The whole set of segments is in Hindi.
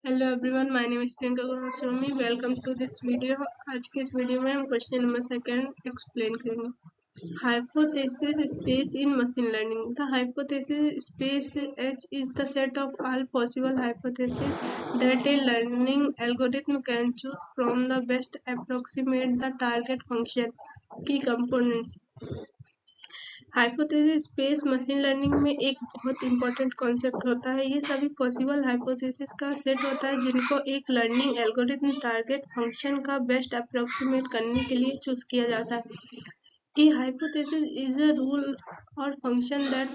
Hello everyone, my name is Priyanka Goswami. Welcome to this video. आज के इस वीडियो में हम क्वेश्चन नंबर सेकंड एक्सप्लेन करेंगे। Hypothesis space in machine learning. The hypothesis space H is the set of all possible hypotheses that a learning algorithm can choose from the best approximate the target function. Key components. Hypothesis space machine learning में एक बहुत इंपॉर्टेंट कॉन्सेप्ट होता है। ये सभी पॉसिबल हाइपोथेसिस का सेट होता है जिनको एक लर्निंग एल्गोरिथम टारगेट फंक्शन का बेस्ट अप्रोक्सीमेट करने के लिए चूज किया जाता है। A hypothesis is a rule or function that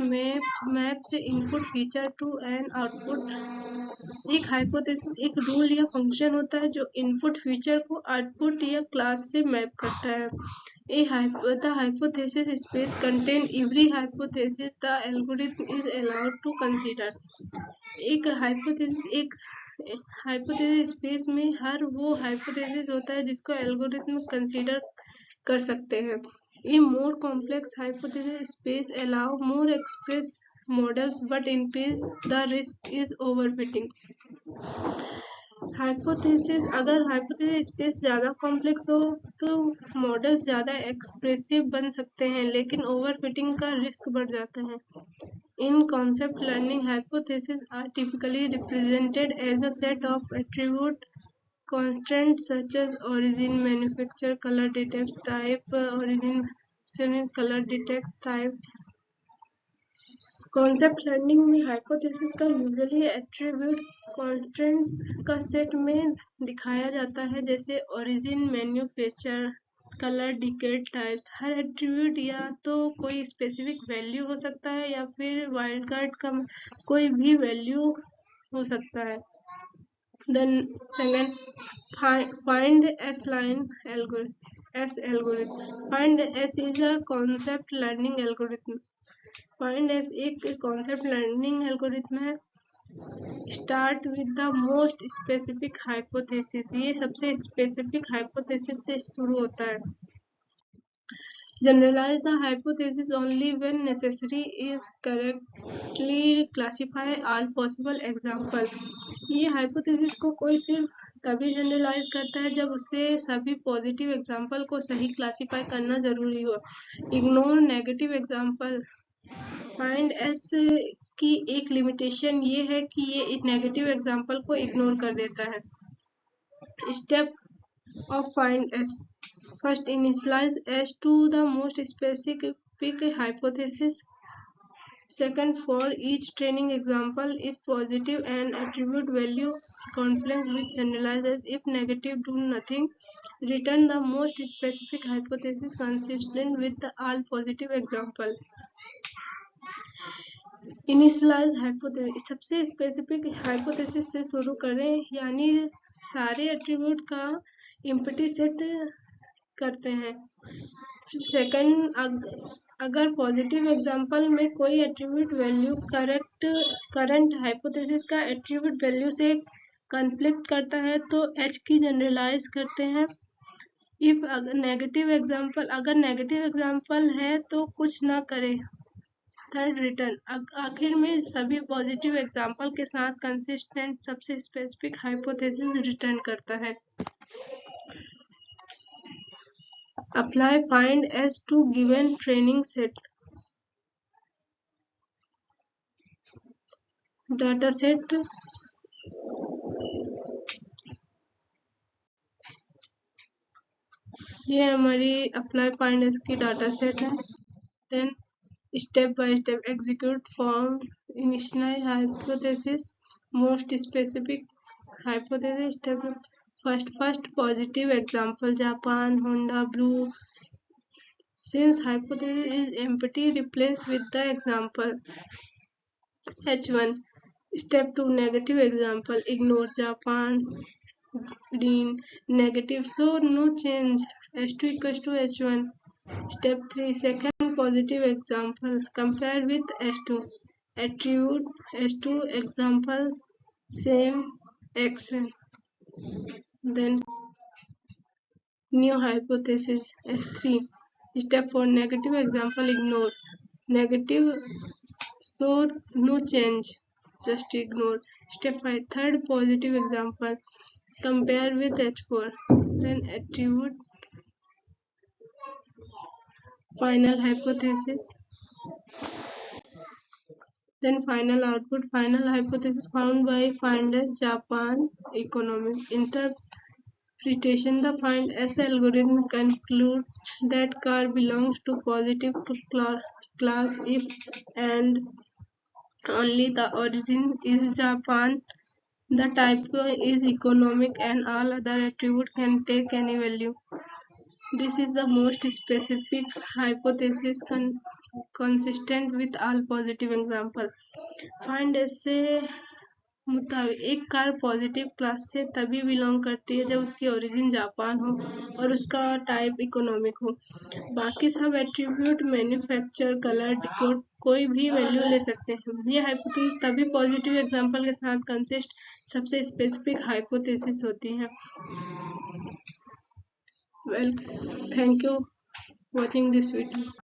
maps input feature to an output। एक हाइपोथेसिस एक रूल या फंक्शन होता है जो इनपुट फीचर को आउटपुट या क्लास से मैप करता है। The hypothesis space contain every hypothesis the algorithm is allowed to consider। एक हाइपोथेसिस स्पेस में हर वो हाइपोथेसिस होता है जिसको एल्गोरिथम कंसीडर कर सकते हैं। A more complex hypothesis space allow more express models but increase the risk is overfitting। अगर हाइपोथेसिस स्पेस ज़्यादा कॉम्प्लेक्स हो तो मॉडल्स ज़्यादा एक्सप्रेसिव बन सकते हैं, लेकिन ओवरफिटिंग का रिस्क बढ़ जाता है। In concept learning hypothesis are typically represented as a set of attribute constraints such as origin, manufacture, color detect type, color detect type। Concept learning में हाइपोथेसिस का यूजुअली एट्रीब्यूट कॉन्स्टेंट्स का सेट में दिखाया जाता है, जैसे origin, manufacture, colour, detect, types. हर एट्रीब्यूट या तो कोई स्पेसिफिक वैल्यू हो सकता है या फिर वाइल्ड कार्ड का कोई भी वैल्यू हो सकता है। Then second, find S line algorithm। Find S is a concept learning algorithm। Find S एक कॉन्सेप्ट लर्निंग एल्गोरिथम है। Start with the most specific hypothesis. ये सबसे स्पेसिफिक हाइपोथेसिस से शुरू होता है। Generalize the hypothesis only when necessary is correctly classify all possible example. ये हाइपोथेसिस को कोई सिर्फ तभी जनरलाइज करता है जब उसे सभी पॉजिटिव एग्जांपल को सही क्लासिफाई करना जरूरी हो। Ignore negative example. Find S की एक लिमिटेशन ये है कि ये एक नेगेटिव एग्जांपल को इग्नोर कर देता है। Step of find S. First, initialize S to the most specific hypothesis. Second, for each training example, if positive and attribute value conflict with generalized, if negative, do nothing. Return the most specific hypothesis consistent with the all positive example। Initialize hypothesis सबसे स्पेसिफिक हाइपोथेसिस से शुरू करें, यानी सारे एट्रीब्यूट का इम्पटी सेट करते हैं। सेकंड, अगर पॉजिटिव एग्जांपल में कोई एट्रीब्यूट वैल्यू करंट हाइपोथेसिस का एट्रीब्यूट वैल्यू से कॉन्फ्लिक्ट करता है तो एच की जनरलाइज करते हैं। अगर नेगेटिव एग्जांपल है तो कुछ ना करें। थर्ड, रिटर्न आखिर में सभी पॉजिटिव एग्जांपल के साथ कंसिस्टेंट सबसे स्पेसिफिक हाइपोथेसिस रिटर्न करता है। Apply find S to given training set. Data set ये हमारी अप्लाई फाइंड एस की डाटा सेट है। Then step by step execute form initialize hypothesis most specific hypothesis. Step first positive example Japan, Honda, blue. Since hypothesis is empty, replace with the example H1। Step 2 negative example, ignore Japan, Dean, negative, so no change, H2 equals to H1। Step 3 second positive example, compare with H2, attribute H2 example same action। Then new hypothesis S3। Step 4 negative example, ignore, negative, so no change, just ignore. Step 5, third positive example, compare with H4. Then attribute final hypothesis. Then final output. Final hypothesis found by finders Japan economic interpretation. The find S algorithm concludes that car belongs to positive class if and only the origin is Japan, the type is economic, and all other attributes can take any value. This is the most specific hypothesis consistent with all positive example. Find ऐसे मुताबिक एक कार पॉजिटिव क्लास से तभी बिलोंग करती है जब उसकी ओरिजिन जापान हो और उसका टाइप इकोनॉमिक हो। बाकी सब एट्रीब्यूट मैन्युफैक्चर कलर टिकट कोई भी वैल्यू ले सकते हैं। ये हाइपोथेसिस तभी पॉजिटिव एग्जांपल के साथ कंसिस्ट सबसे स्पेसिफिक हाइपोथेसिस होती हैं। Well, thank you watching this video.